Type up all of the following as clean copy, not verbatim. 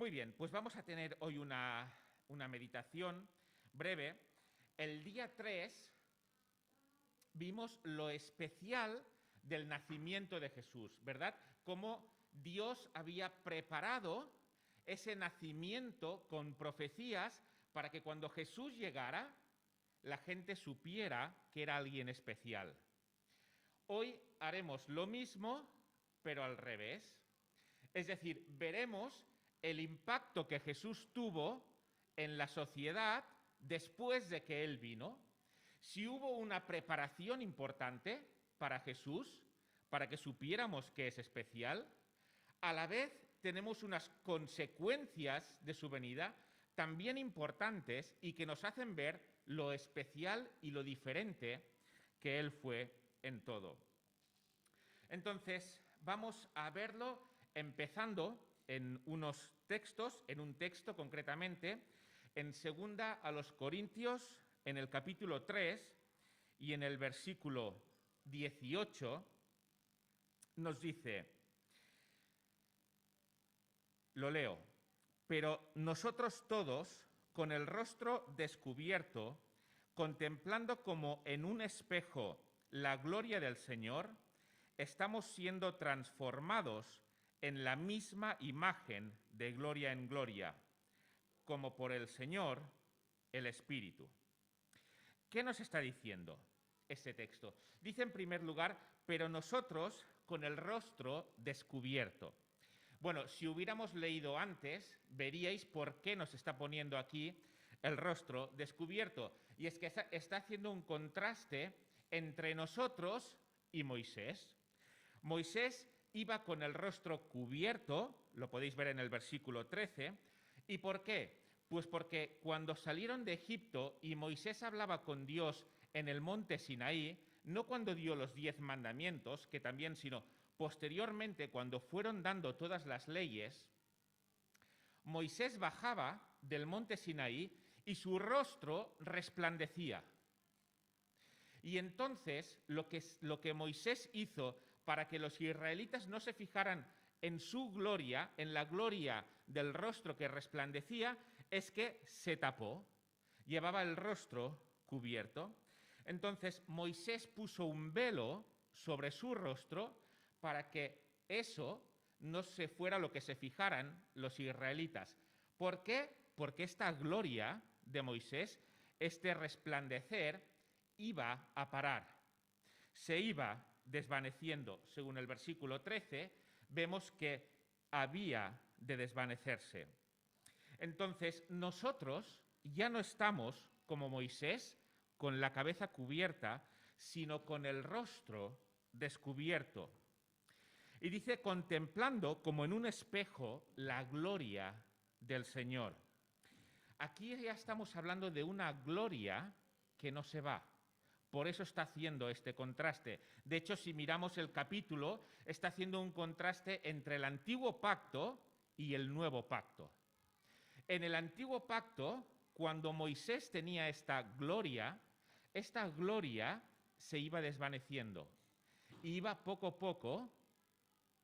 Muy bien, pues vamos a tener hoy una meditación breve. El día 3 vimos lo especial del nacimiento de Jesús, ¿verdad? Cómo Dios había preparado ese nacimiento con profecías para que cuando Jesús llegara, la gente supiera que era alguien especial. Hoy haremos lo mismo, pero al revés. Es decir, veremos el impacto que Jesús tuvo en la sociedad después de que Él vino. Si hubo una preparación importante para Jesús, para que supiéramos que es especial, a la vez tenemos unas consecuencias de su venida también importantes y que nos hacen ver lo especial y lo diferente que Él fue en todo. Entonces, vamos a verlo empezando en unos textos, en un texto concretamente, en 2 a los Corintios, en el capítulo 3 y en el versículo 18, nos dice, lo leo, pero nosotros todos, con el rostro descubierto, contemplando como en un espejo la gloria del Señor, estamos siendo transformados en la misma imagen de gloria en gloria, como por el Señor, el Espíritu. ¿Qué nos está diciendo este texto? Dice en primer lugar, pero nosotros con el rostro descubierto. Bueno, si hubiéramos leído antes, veríais por qué nos está poniendo aquí el rostro descubierto. Y es que está haciendo un contraste entre nosotros y Moisés. Moisés iba con el rostro cubierto, lo podéis ver en el versículo 13. ¿Y por qué? Pues porque cuando salieron de Egipto y Moisés hablaba con Dios en el monte Sinaí, no cuando dio los 10 mandamientos, que también, sino posteriormente, cuando fueron dando todas las leyes, Moisés bajaba del monte Sinaí y su rostro resplandecía. Y entonces lo que Moisés hizo para que los israelitas no se fijaran en su gloria, en la gloria del rostro que resplandecía, es que se tapó, llevaba el rostro cubierto. Entonces Moisés puso un velo sobre su rostro para que eso no se fuera lo que se fijaran los israelitas. ¿Por qué? Porque esta gloria de Moisés, este resplandecer, iba a parar, se iba desvaneciendo. Según el versículo 13, vemos que había de desvanecerse. Entonces, nosotros ya no estamos como Moisés, con la cabeza cubierta, sino con el rostro descubierto. Y dice, contemplando como en un espejo la gloria del Señor. Aquí ya estamos hablando de una gloria que no se va. Por eso está haciendo este contraste. De hecho, si miramos el capítulo, está haciendo un contraste entre el antiguo pacto y el nuevo pacto. En el antiguo pacto, cuando Moisés tenía esta gloria se iba desvaneciendo. Iba poco a poco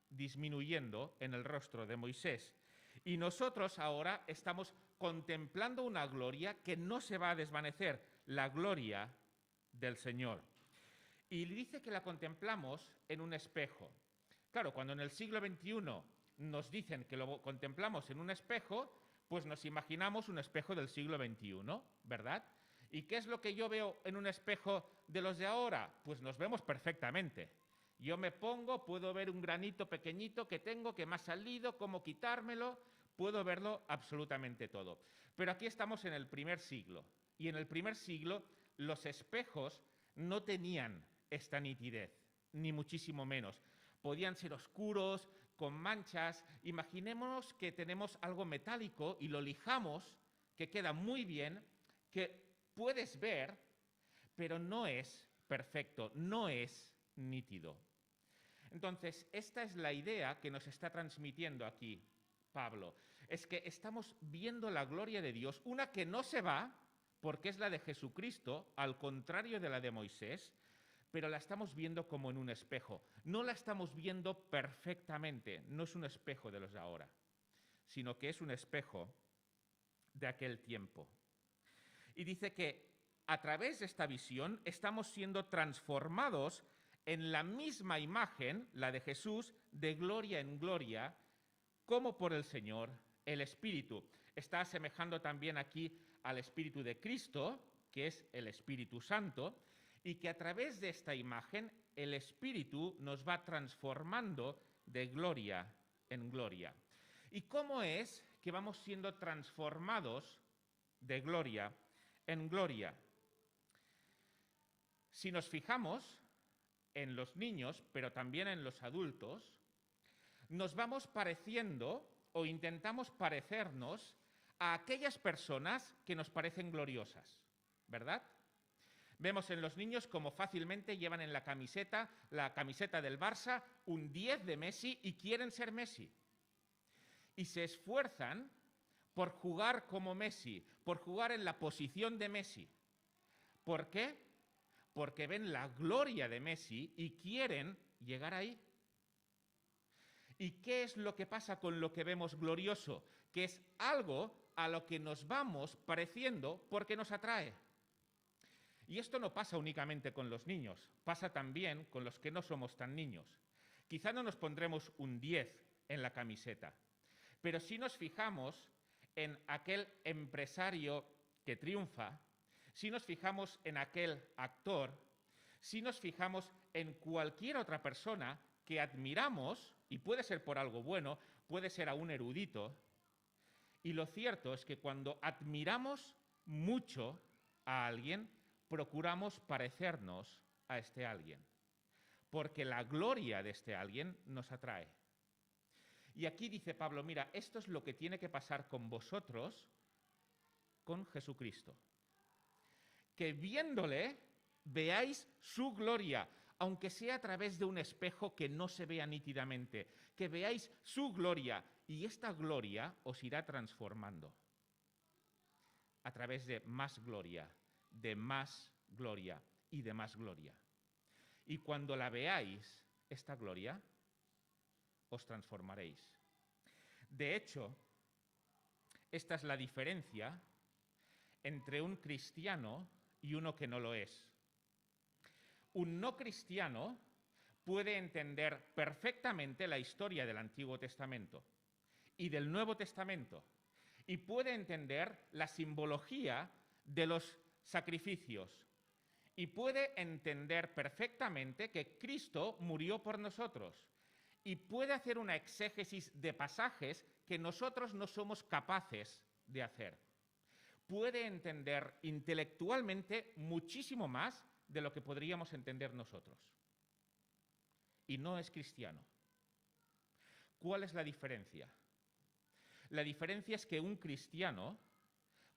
disminuyendo en el rostro de Moisés. Y nosotros ahora estamos contemplando una gloria que no se va a desvanecer, la gloria del Señor. Y dice que la contemplamos en un espejo. Claro, cuando en el siglo XXI nos dicen que lo contemplamos en un espejo, pues nos imaginamos un espejo del siglo XXI, ¿verdad? ¿Y qué es lo que yo veo en un espejo de los de ahora? Pues nos vemos perfectamente. Yo me pongo, puedo ver un granito pequeñito que tengo, que me ha salido, cómo quitármelo, puedo verlo absolutamente todo. Pero aquí estamos en el primer siglo, y en el primer siglo los espejos no tenían esta nitidez, ni muchísimo menos. Podían ser oscuros, con manchas. Imaginémonos que tenemos algo metálico y lo lijamos, que queda muy bien, que puedes ver, pero no es perfecto, no es nítido. Entonces, esta es la idea que nos está transmitiendo aquí Pablo. Es que estamos viendo la gloria de Dios, una que no se va, porque es la de Jesucristo, al contrario de la de Moisés, pero la estamos viendo como en un espejo. No la estamos viendo perfectamente, no es un espejo de los de ahora, sino que es un espejo de aquel tiempo. Y dice que a través de esta visión estamos siendo transformados en la misma imagen, la de Jesús, de gloria en gloria, como por el Señor, el Espíritu. Está asemejando también aquí al Espíritu de Cristo, que es el Espíritu Santo, y que a través de esta imagen el Espíritu nos va transformando de gloria en gloria. ¿Y cómo es que vamos siendo transformados de gloria en gloria? Si nos fijamos en los niños, pero también en los adultos, nos vamos pareciendo o intentamos parecernos a aquellas personas que nos parecen gloriosas, ¿verdad? Vemos en los niños como fácilmente llevan en la camiseta del Barça, un 10 de Messi y quieren ser Messi. Y se esfuerzan por jugar como Messi, por jugar en la posición de Messi. ¿Por qué? Porque ven la gloria de Messi y quieren llegar ahí. ¿Y qué es lo que pasa con lo que vemos glorioso? Que es algo a lo que nos vamos pareciendo porque nos atrae. Y esto no pasa únicamente con los niños, pasa también con los que no somos tan niños. Quizá no nos pondremos un 10 en la camiseta, pero si nos fijamos en aquel empresario que triunfa, si nos fijamos en aquel actor, si nos fijamos en cualquier otra persona que admiramos, y puede ser por algo bueno, puede ser a un erudito, y lo cierto es que cuando admiramos mucho a alguien, procuramos parecernos a este alguien, porque la gloria de este alguien nos atrae. Y aquí dice Pablo, mira, esto es lo que tiene que pasar con vosotros, con Jesucristo. Que viéndole, veáis su gloria, aunque sea a través de un espejo que no se vea nítidamente, que veáis su gloria, y esta gloria os irá transformando a través de más gloria y de más gloria. Y cuando la veáis, esta gloria, os transformaréis. De hecho, esta es la diferencia entre un cristiano y uno que no lo es. Un no cristiano puede entender perfectamente la historia del Antiguo Testamento y del Nuevo Testamento, y puede entender la simbología de los sacrificios, y puede entender perfectamente que Cristo murió por nosotros, y puede hacer una exégesis de pasajes que nosotros no somos capaces de hacer. Puede entender intelectualmente muchísimo más de lo que podríamos entender nosotros. Y no es cristiano. ¿Cuál es la diferencia? La diferencia es que un cristiano,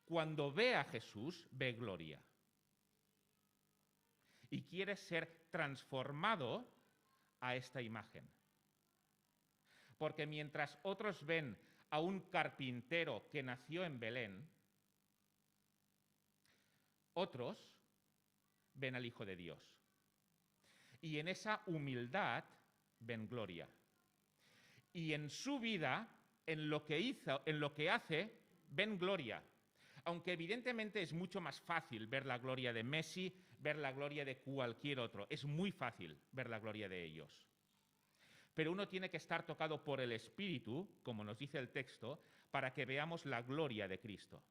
cuando ve a Jesús, ve gloria. Y quiere ser transformado a esta imagen. Porque mientras otros ven a un carpintero que nació en Belén, otros ven al Hijo de Dios. Y en esa humildad ven gloria. Y en su vida, en lo que hizo, en lo que hace, ven gloria. Aunque evidentemente es mucho más fácil ver la gloria de Messi, ver la gloria de cualquier otro. Es muy fácil ver la gloria de ellos. Pero uno tiene que estar tocado por el Espíritu, como nos dice el texto, para que veamos la gloria de Cristo.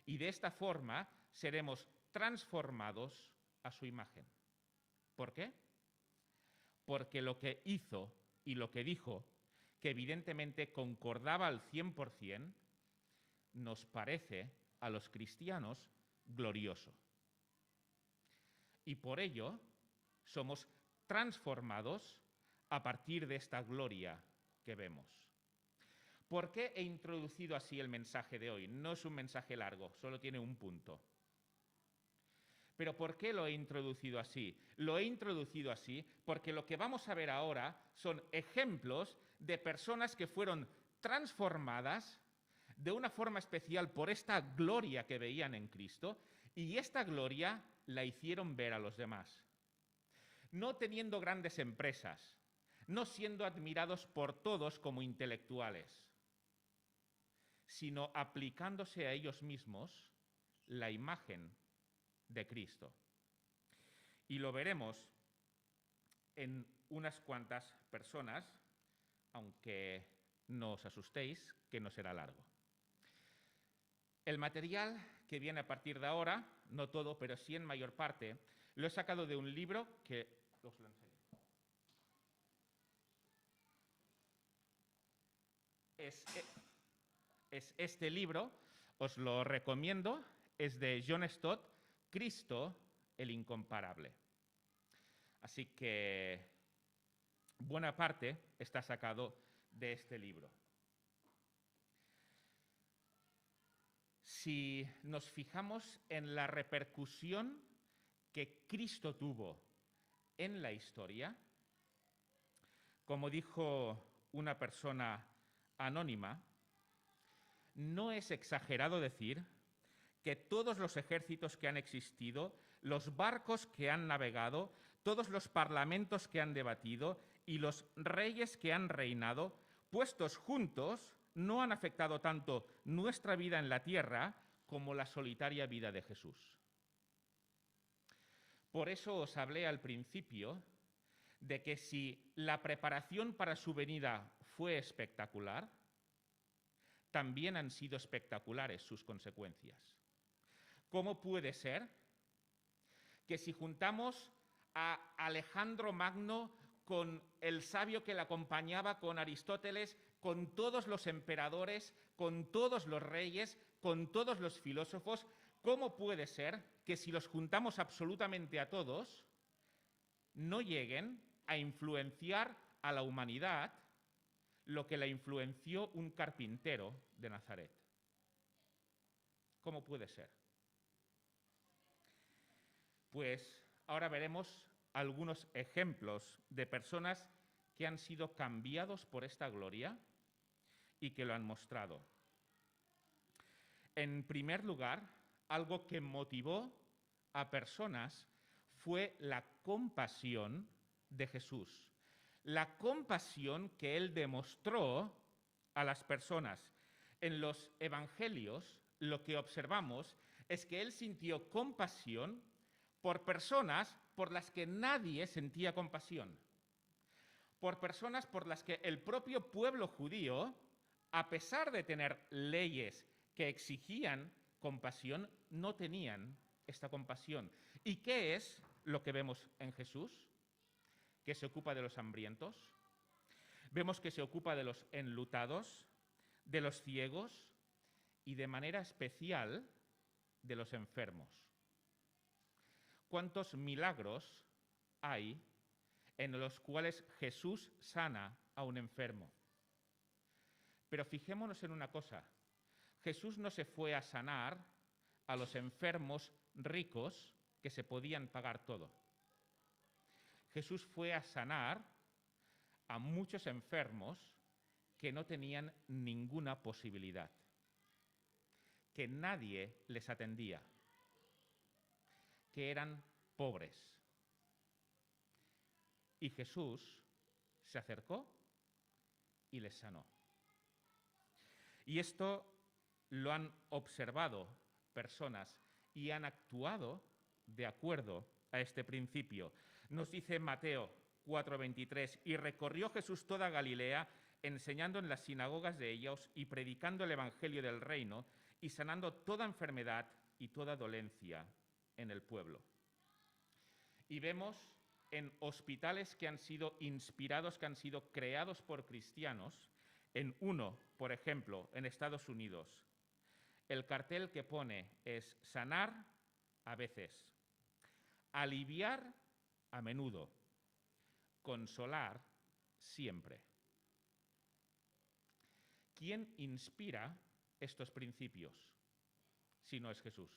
Y de esta forma seremos transformados a su imagen. ¿Por qué? Porque lo que hizo y lo que dijo, que evidentemente concordaba al 100%, nos parece a los cristianos glorioso. Y por ello somos transformados a partir de esta gloria que vemos. ¿Por qué he introducido así el mensaje de hoy? No es un mensaje largo, solo tiene un punto. ¿Pero por qué lo he introducido así? Lo he introducido así porque lo que vamos a ver ahora son ejemplos de personas que fueron transformadas de una forma especial por esta gloria que veían en Cristo, y esta gloria la hicieron ver a los demás. No teniendo grandes empresas, no siendo admirados por todos como intelectuales, sino aplicándose a ellos mismos la imagen de Cristo. Y lo veremos en unas cuantas personas, aunque no os asustéis, que no será largo. El material que viene a partir de ahora, no todo, pero sí en mayor parte, lo he sacado de un libro que os lo enseño. Es este libro, os lo recomiendo, es de John Stott, Cristo el Incomparable. Así que buena parte está sacado de este libro. Si nos fijamos en la repercusión que Cristo tuvo en la historia, como dijo una persona anónima, no es exagerado decir que todos los ejércitos que han existido, los barcos que han navegado, todos los parlamentos que han debatido y los reyes que han reinado, puestos juntos, no han afectado tanto nuestra vida en la tierra como la solitaria vida de Jesús. Por eso os hablé al principio de que si la preparación para su venida fue espectacular, también han sido espectaculares sus consecuencias. ¿Cómo puede ser que si juntamos a Alejandro Magno con el sabio que le acompañaba, con Aristóteles, con todos los emperadores, con todos los reyes, con todos los filósofos, cómo puede ser que si los juntamos absolutamente a todos, no lleguen a influenciar a la humanidad lo que la influenció un carpintero de Nazaret? ¿Cómo puede ser? Pues ahora veremos algunos ejemplos de personas que han sido cambiados por esta gloria y que lo han mostrado. En primer lugar, algo que motivó a personas fue la compasión de Jesús. La compasión que él demostró a las personas. En los evangelios lo que observamos es que él sintió compasión por personas por las que nadie sentía compasión. Por personas por las que el propio pueblo judío, a pesar de tener leyes que exigían compasión, no tenían esta compasión. ¿Y qué es lo que vemos en Jesús? Que se ocupa de los hambrientos, vemos que se ocupa de los enlutados, de los ciegos y de manera especial de los enfermos. ¿Cuántos milagros hay en los cuales Jesús sana a un enfermo? Pero fijémonos en una cosa, Jesús no se fue a sanar a los enfermos ricos que se podían pagar todo. Jesús fue a sanar a muchos enfermos que no tenían ninguna posibilidad, que nadie les atendía, que eran pobres. Y Jesús se acercó y les sanó. Y esto lo han observado personas y han actuado de acuerdo a este principio. Nos dice Mateo 4:23, y recorrió Jesús toda Galilea, enseñando en las sinagogas de ellos y predicando el evangelio del reino y sanando toda enfermedad y toda dolencia en el pueblo. Y vemos en hospitales que han sido inspirados, que han sido creados por cristianos, en uno, por ejemplo, en Estados Unidos, el cartel que pone es sanar a veces, aliviar a menudo, consolar siempre. ¿Quién inspira estos principios si no es Jesús?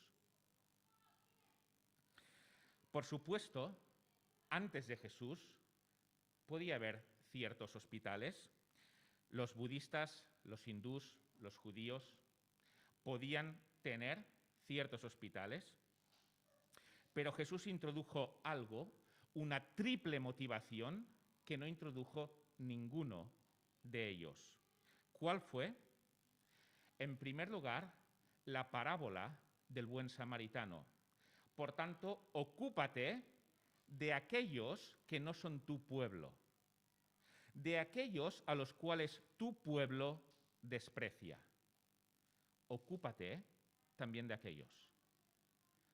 Por supuesto, antes de Jesús podía haber ciertos hospitales. Los budistas, los hindús, los judíos podían tener ciertos hospitales, pero Jesús introdujo algo, una triple motivación que no introdujo ninguno de ellos. ¿Cuál fue? en primer lugar, la parábola del buen samaritano. Por tanto, ocúpate de aquellos que no son tu pueblo, de aquellos a los cuales tu pueblo desprecia. Ocúpate también de aquellos,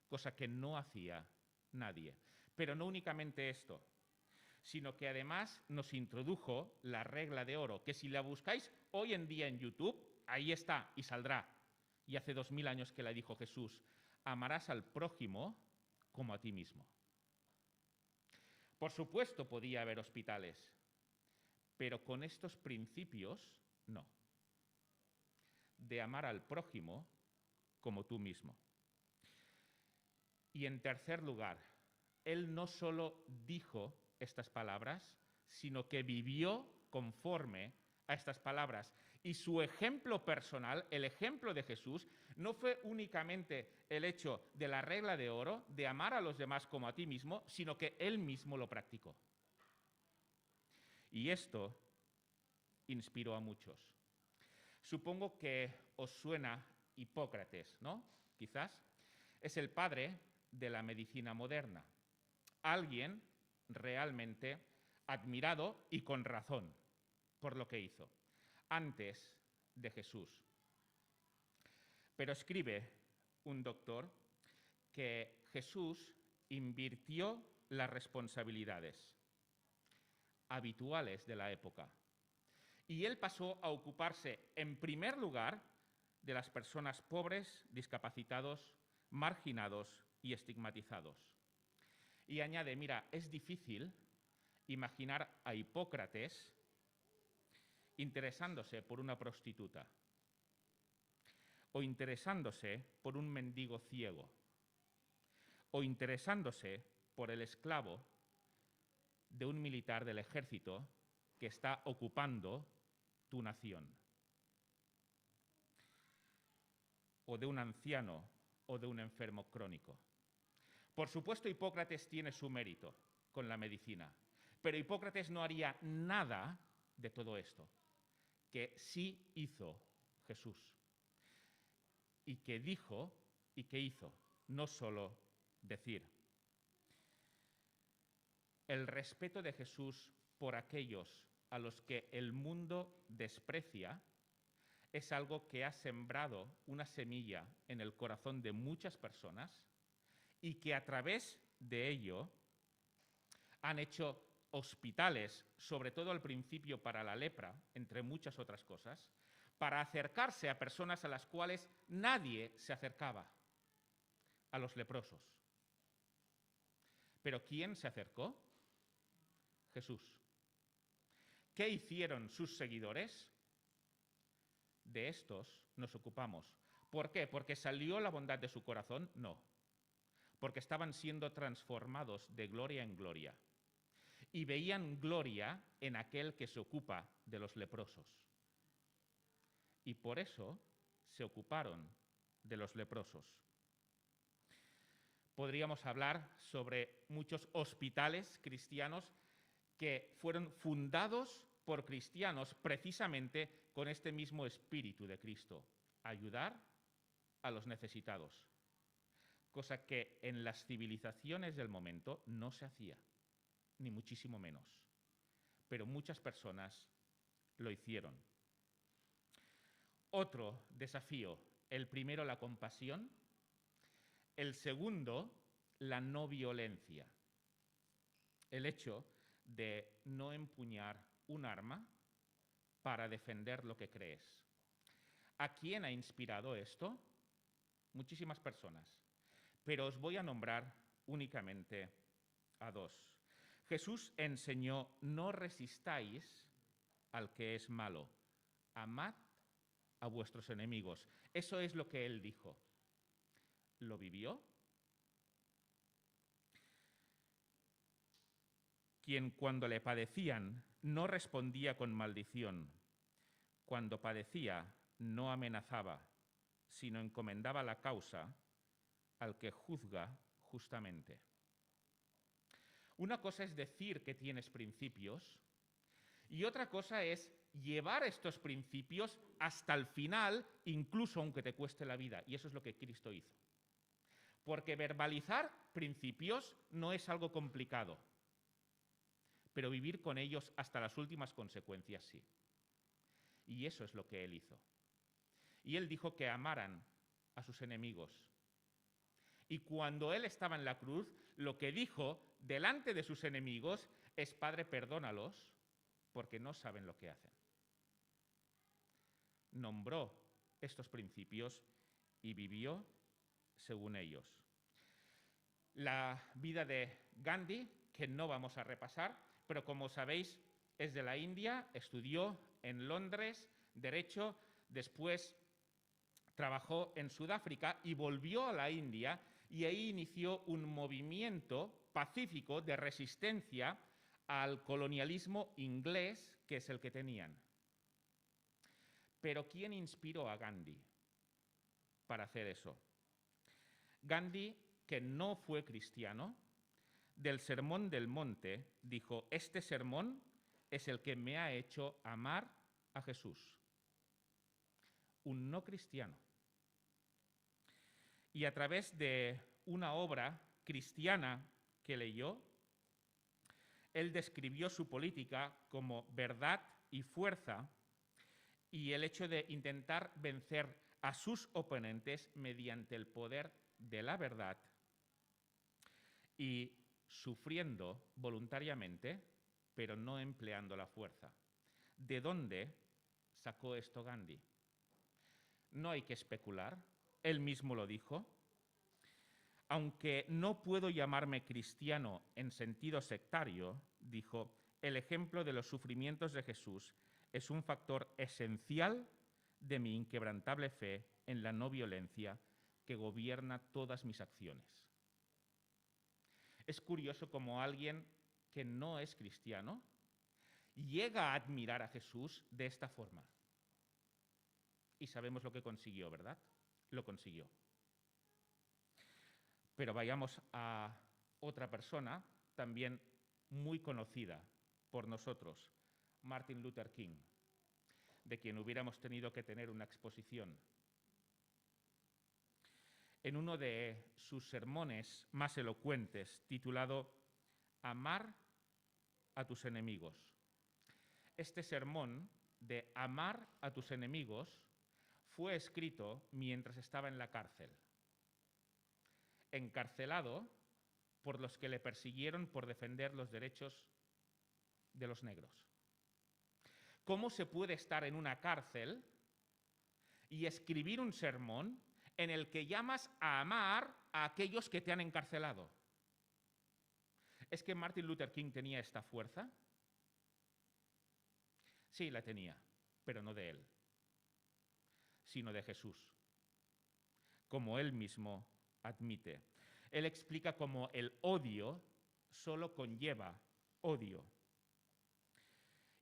cosa que no hacía nadie. Pero no únicamente esto, sino que además nos introdujo la regla de oro, que si la buscáis hoy en día en YouTube, ahí está y saldrá. Y hace 2000 años que la dijo Jesús: amarás al prójimo como a ti mismo. Por supuesto podía haber hospitales, pero con estos principios no. De amar al prójimo como tú mismo. Y en tercer lugar, él no solo dijo estas palabras, sino que vivió conforme a estas palabras. Y su ejemplo personal, el ejemplo de Jesús, no fue únicamente el hecho de la regla de oro, de amar a los demás como a ti mismo, sino que él mismo lo practicó. Y esto inspiró a muchos. Supongo que os suena Hipócrates, ¿no? Quizás. Es el padre de la medicina moderna. Alguien realmente admirado y con razón por lo que hizo antes de Jesús. Pero escribe un doctor que Jesús invirtió las responsabilidades habituales de la época. Y él pasó a ocuparse, en primer lugar, de las personas pobres, discapacitados, marginados y estigmatizados. Y añade, mira, es difícil imaginar a Hipócrates interesándose por una prostituta o interesándose por un mendigo ciego o interesándose por el esclavo de un militar del ejército que está ocupando tu nación, o de un anciano o de un enfermo crónico. Por supuesto, Hipócrates tiene su mérito con la medicina, pero Hipócrates no haría nada de todo esto que sí hizo Jesús, y que dijo y que hizo, no solo decir. El respeto de Jesús por aquellos a los que el mundo desprecia es algo que ha sembrado una semilla en el corazón de muchas personas y que a través de ello han hecho hospitales, sobre todo al principio para la lepra, entre muchas otras cosas, para acercarse a personas a las cuales nadie se acercaba, a los leprosos. ¿Pero quién se acercó? Jesús. ¿Qué hicieron sus seguidores? De estos nos ocupamos. ¿Por qué? ¿Porque salió la bondad de su corazón? No. Porque estaban siendo transformados de gloria en gloria. Y veían gloria en aquel que se ocupa de los leprosos. Y por eso se ocuparon de los leprosos. Podríamos hablar sobre muchos hospitales cristianos que fueron fundados por cristianos precisamente con este mismo espíritu de Cristo, ayudar a los necesitados, cosa que en las civilizaciones del momento no se hacía, ni muchísimo menos, pero muchas personas lo hicieron. Otro desafío, el primero la compasión, el segundo la no violencia, el hecho de no empuñar un arma para defender lo que crees. ¿A quién ha inspirado esto? Muchísimas personas, pero os voy a nombrar únicamente a dos. Jesús enseñó: no resistáis al que es malo, amad a vuestros enemigos. Eso es lo que él dijo. ¿Lo vivió? Quien cuando le padecían no respondía con maldición, cuando padecía no amenazaba, sino encomendaba la causa al que juzga justamente. Una cosa es decir que tienes principios y otra cosa es llevar estos principios hasta el final, incluso aunque te cueste la vida. Y eso es lo que Cristo hizo. Porque verbalizar principios no es algo complicado, pero vivir con ellos hasta las últimas consecuencias sí. Y eso es lo que Él hizo. Y Él dijo que amaran a sus enemigos. Y cuando Él estaba en la cruz, lo que dijo delante de sus enemigos es: Padre, perdónalos, porque no saben lo que hacen. Nombró estos principios y vivió según ellos. La vida de Gandhi, que no vamos a repasar, pero como sabéis es de la India, estudió en Londres Derecho, después trabajó en Sudáfrica y volvió a la India, y ahí inició un movimiento pacífico de resistencia al colonialismo inglés, que es el que tenían. Pero ¿quién inspiró a Gandhi para hacer eso? Gandhi, que no fue cristiano, del Sermón del Monte dijo: este sermón es el que me ha hecho amar a Jesús. Un no cristiano. Y a través de una obra cristiana que leyó, él describió su política como verdad y fuerza, y el hecho de intentar vencer a sus oponentes mediante el poder de la verdad y sufriendo voluntariamente, pero no empleando la fuerza. ¿De dónde sacó esto Gandhi? No hay que especular, él mismo lo dijo. Aunque no puedo llamarme cristiano en sentido sectario, dijo, el ejemplo de los sufrimientos de Jesús es un factor esencial de mi inquebrantable fe en la no violencia que gobierna todas mis acciones. Es curioso cómo alguien que no es cristiano llega a admirar a Jesús de esta forma. Y sabemos lo que consiguió, ¿verdad? Lo consiguió. Pero vayamos a otra persona también muy conocida por nosotros, Martin Luther King, de quien hubiéramos tenido que tener una exposición. En uno de sus sermones más elocuentes, titulado Amar a tus enemigos. Este sermón de amar a tus enemigos fue escrito mientras estaba en la cárcel, encarcelado por los que le persiguieron por defender los derechos de los negros. ¿Cómo se puede estar en una cárcel y escribir un sermón en el que llamas a amar a aquellos que te han encarcelado? ¿Es que Martin Luther King tenía esta fuerza? Sí, la tenía, pero no de él, sino de Jesús, como él mismo admite. Él explica cómo el odio solo conlleva odio.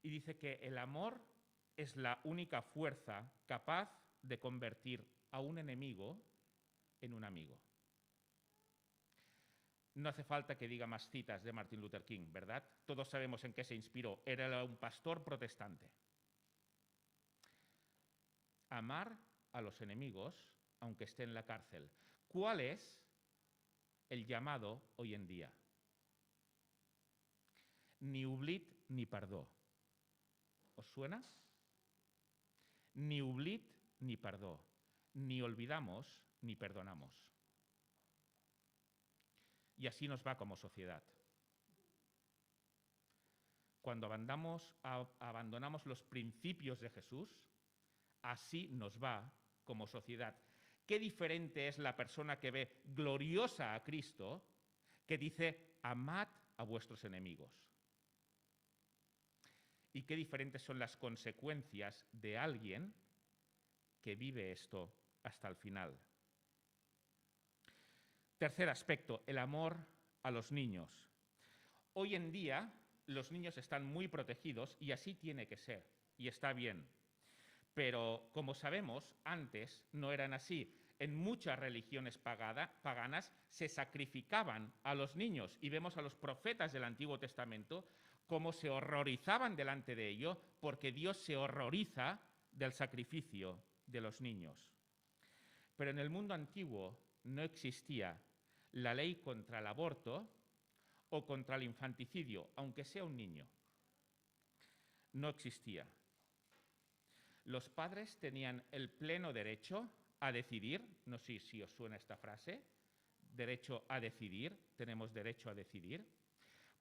Y dice que el amor es la única fuerza capaz de convertir a un enemigo en un amigo. No hace falta que diga más citas de Martin Luther King, ¿verdad? Todos sabemos en qué se inspiró. Era un pastor protestante. Amar a los enemigos, aunque esté en la cárcel. ¿Cuál es el llamado hoy en día? Ni oblit ni perdó. ¿Os suena? Ni oblit ni perdó. Ni olvidamos ni perdonamos. Y así nos va como sociedad. Cuando abandonamos los principios de Jesús, así nos va como sociedad. Qué diferente es la persona que ve gloriosa a Cristo, que dice, amad a vuestros enemigos. Y qué diferentes son las consecuencias de alguien que vive esto hasta el final. Tercer aspecto, el amor a los niños. Hoy en día los niños están muy protegidos y así tiene que ser, y está bien. Pero, como sabemos, antes no eran así. En muchas religiones paganas se sacrificaban a los niños, y vemos a los profetas del Antiguo Testamento cómo se horrorizaban delante de ello, porque Dios se horroriza del sacrificio de los niños. Pero en el mundo antiguo no existía la ley contra el aborto o contra el infanticidio, aunque sea un niño. No existía. Los padres tenían el pleno derecho a decidir, no sé si os suena esta frase, derecho a decidir, tenemos derecho a decidir,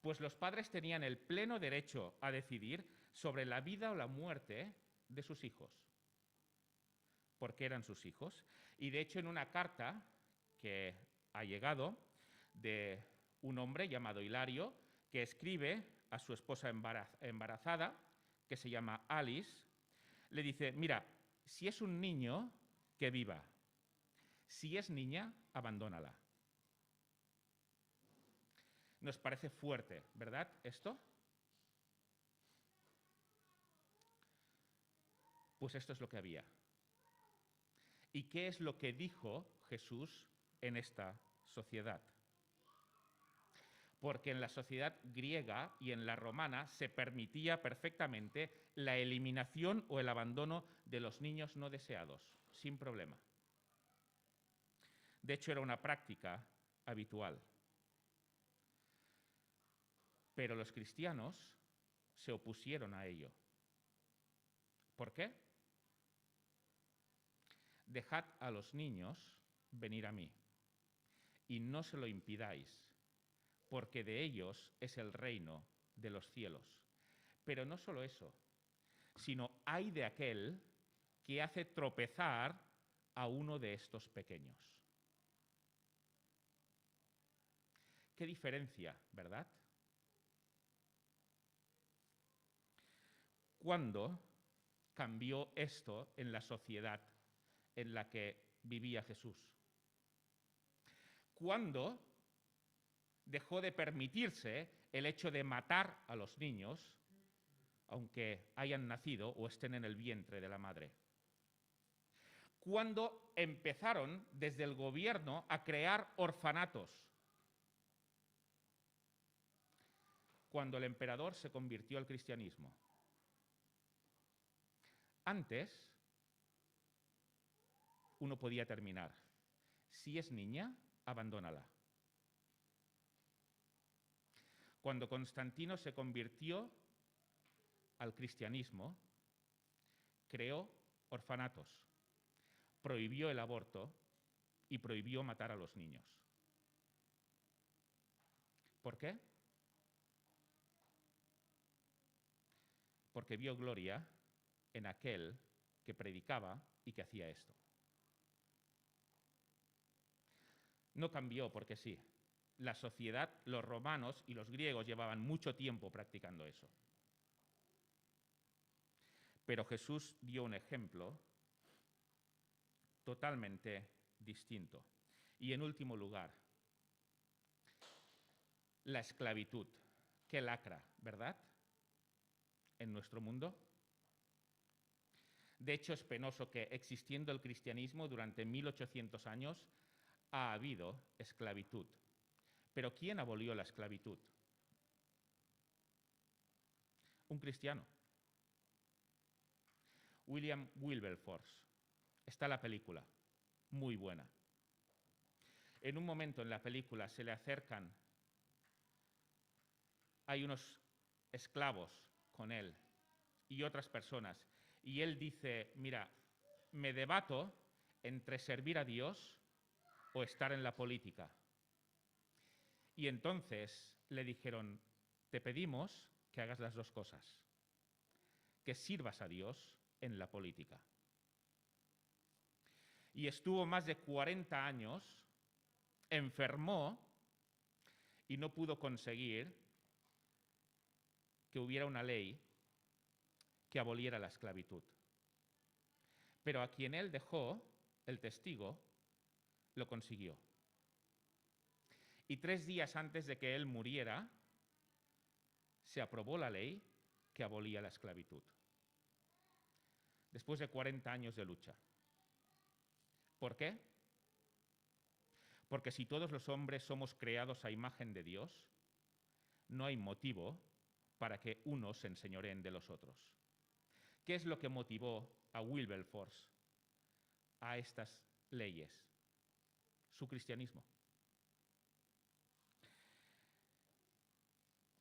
pues los padres tenían el pleno derecho a decidir sobre la vida o la muerte de sus hijos, porque eran sus hijos. Y de hecho en una carta que ha llegado de un hombre llamado Hilario, que escribe a su esposa embarazada, que se llama Alice, le dice, mira, si es un niño, que viva. Si es niña, abandónala. Nos parece fuerte, ¿verdad, esto? Pues esto es lo que había. ¿Y qué es lo que dijo Jesús en esta sociedad? Porque en la sociedad griega y en la romana se permitía perfectamente la eliminación o el abandono de los niños no deseados, sin problema. De hecho, era una práctica habitual. Pero los cristianos se opusieron a ello. ¿Por qué? Dejad a los niños venir a mí y no se lo impidáis, porque de ellos es el reino de los cielos. Pero no solo eso, sino ay de aquel que hace tropezar a uno de estos pequeños. Qué diferencia, ¿verdad? ¿Cuándo cambió esto en la sociedad en la que vivía Jesús? ¿Cuándo dejó de permitirse el hecho de matar a los niños, aunque hayan nacido o estén en el vientre de la madre? ¿Cuándo empezaron desde el gobierno a crear orfanatos? Cuando el emperador se convirtió al cristianismo. Antes, uno podía terminar. Si es niña, abandónala. Cuando Constantino se convirtió al cristianismo, creó orfanatos, prohibió el aborto y prohibió matar a los niños. ¿Por qué? Porque vio gloria en aquel que predicaba y que hacía esto. No cambió porque sí. La sociedad, los romanos y los griegos llevaban mucho tiempo practicando eso. Pero Jesús dio un ejemplo totalmente distinto. Y en último lugar, la esclavitud. Qué lacra, ¿verdad? En nuestro mundo. De hecho, es penoso que existiendo el cristianismo durante 1800 años ha habido esclavitud. Pero ¿quién abolió la esclavitud? Un cristiano. William Wilberforce. Está la película, muy buena. En un momento en la película se le acercan, hay unos esclavos con él y otras personas, y él dice, mira, me debato entre servir a Dios o estar en la política. Y entonces le dijeron, te pedimos que hagas las dos cosas, que sirvas a Dios en la política. Y estuvo más de 40 años, enfermó y no pudo conseguir que hubiera una ley que aboliera la esclavitud. Pero a quien él dejó, el testigo, lo consiguió. Y 3 días antes de que él muriera, se aprobó la ley que abolía la esclavitud. Después de 40 años de lucha. ¿Por qué? Porque si todos los hombres somos creados a imagen de Dios, no hay motivo para que unos se enseñoreen de los otros. ¿Qué es lo que motivó a Wilberforce a estas leyes? Su cristianismo.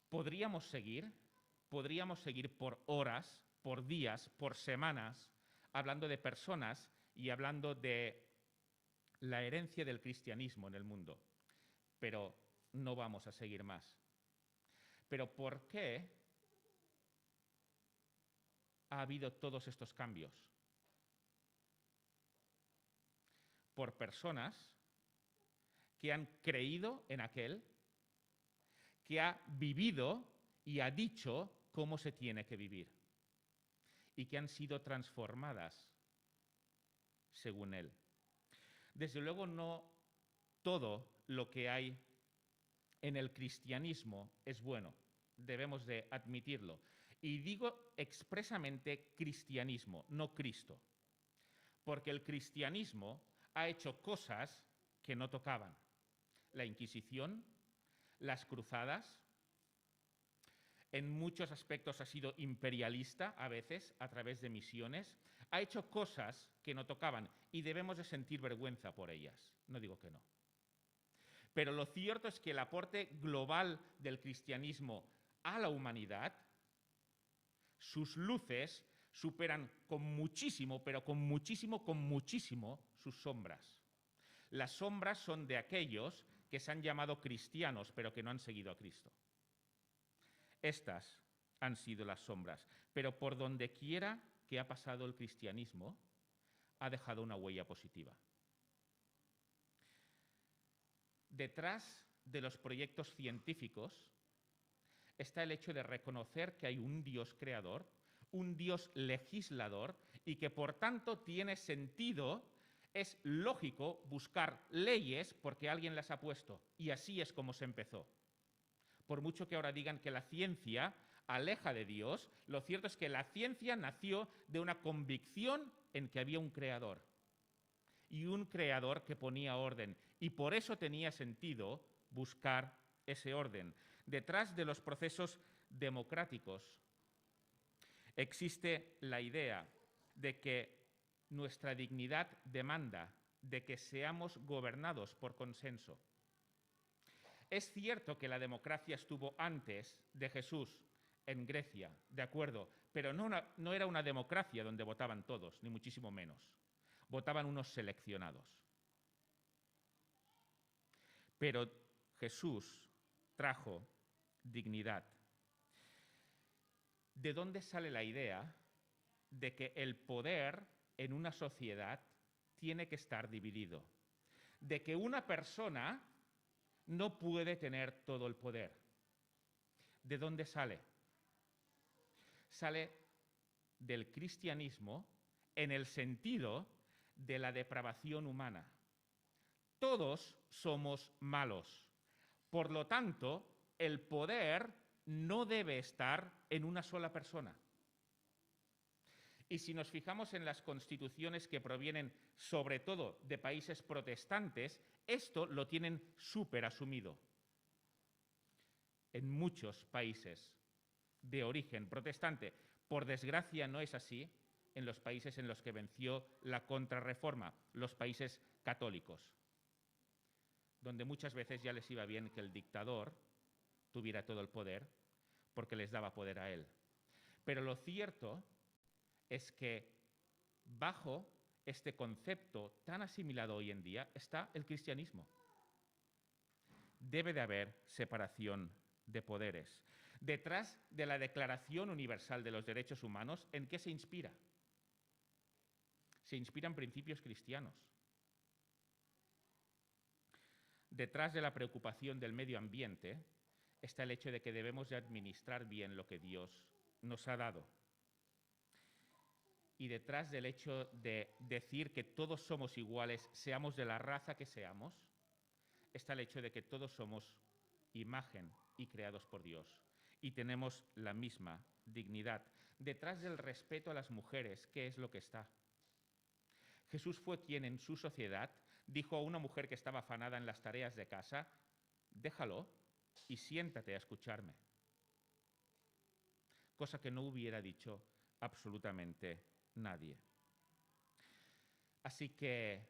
Podríamos seguir por horas, por días, por semanas, hablando de personas y hablando de la herencia del cristianismo en el mundo, pero no vamos a seguir más. Pero ¿por qué ha habido todos estos cambios? Por personas que han creído en aquel que ha vivido y ha dicho cómo se tiene que vivir y que han sido transformadas según él. Desde luego no todo lo que hay en el cristianismo es bueno, debemos de admitirlo. Y digo expresamente cristianismo, no Cristo, porque el cristianismo ha hecho cosas que no tocaban. La Inquisición, las cruzadas, en muchos aspectos ha sido imperialista a veces a través de misiones, ha hecho cosas que no tocaban y debemos de sentir vergüenza por ellas, no digo que no. Pero lo cierto es que el aporte global del cristianismo a la humanidad, sus luces superan con muchísimo, pero con muchísimo, sus sombras. Las sombras son de aquellos que se han llamado cristianos, pero que no han seguido a Cristo. Estas han sido las sombras, pero por donde quiera que ha pasado el cristianismo, ha dejado una huella positiva. Detrás de los proyectos científicos está el hecho de reconocer que hay un Dios creador, un Dios legislador y que por tanto tiene sentido, es lógico buscar leyes porque alguien las ha puesto y así es como se empezó. Por mucho que ahora digan que la ciencia aleja de Dios, lo cierto es que la ciencia nació de una convicción en que había un creador y un creador que ponía orden y por eso tenía sentido buscar ese orden. Detrás de los procesos democráticos existe la idea de que nuestra dignidad demanda de que seamos gobernados por consenso. Es cierto que la democracia estuvo antes de Jesús en Grecia, de acuerdo, pero no era una democracia donde votaban todos, ni muchísimo menos. Votaban unos seleccionados. Pero Jesús trajo dignidad. ¿De dónde sale la idea de que el poder en una sociedad tiene que estar dividido? De que una persona no puede tener todo el poder. ¿De dónde sale? Sale del cristianismo en el sentido de la depravación humana. Todos somos malos. Por lo tanto, el poder no debe estar en una sola persona. Y si nos fijamos en las constituciones que provienen sobre todo de países protestantes, esto lo tienen súper asumido. En muchos países de origen protestante, por desgracia no es así en los países en los que venció la contrarreforma, los países católicos, donde muchas veces ya les iba bien que el dictador tuviera todo el poder porque les daba poder a él. Pero lo cierto es que bajo este concepto tan asimilado hoy en día está el cristianismo. Debe de haber separación de poderes. Detrás de la Declaración Universal de los Derechos Humanos, ¿en qué se inspira? Se inspira en principios cristianos. Detrás de la preocupación del medio ambiente está el hecho de que debemos de administrar bien lo que Dios nos ha dado. Y detrás del hecho de decir que todos somos iguales, seamos de la raza que seamos, está el hecho de que todos somos imagen y creados por Dios y tenemos la misma dignidad. Detrás del respeto a las mujeres, ¿qué es lo que está? Jesús fue quien en su sociedad dijo a una mujer que estaba afanada en las tareas de casa, déjalo y siéntate a escucharme. cosa que no hubiera dicho absolutamente nadie. Así que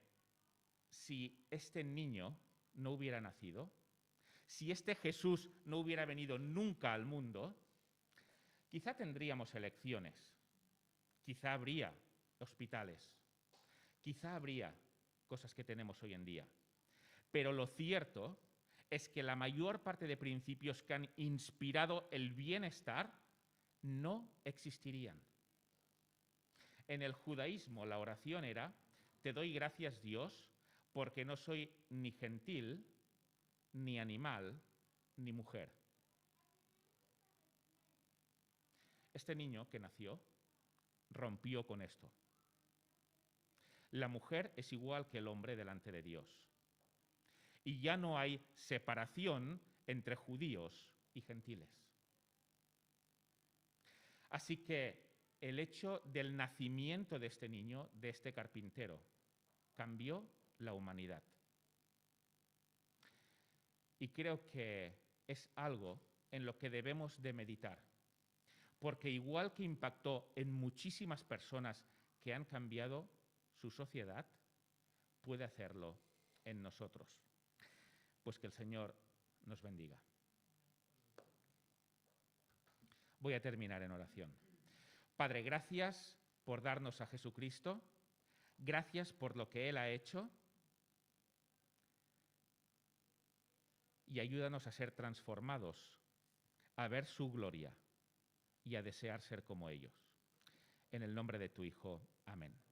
si este niño no hubiera nacido, si este Jesús no hubiera venido nunca al mundo, quizá tendríamos elecciones, quizá habría hospitales, quizá habría cosas que tenemos hoy en día. Pero lo cierto es que la mayor parte de principios que han inspirado el bienestar no existirían. En el judaísmo la oración era: te doy gracias, Dios, porque no soy ni gentil, ni animal, ni mujer. Este niño que nació rompió con esto. La mujer es igual que el hombre delante de Dios. Y ya no hay separación entre judíos y gentiles. Así que el hecho del nacimiento de este niño, de este carpintero, cambió la humanidad. Y creo que es algo en lo que debemos de meditar, porque igual que impactó en muchísimas personas que han cambiado su sociedad, puede hacerlo en nosotros. Pues que el Señor nos bendiga. Voy a terminar en oración. Padre, gracias por darnos a Jesucristo, gracias por lo que Él ha hecho, y ayúdanos a ser transformados, a ver su gloria y a desear ser como ellos. En el nombre de tu Hijo. Amén.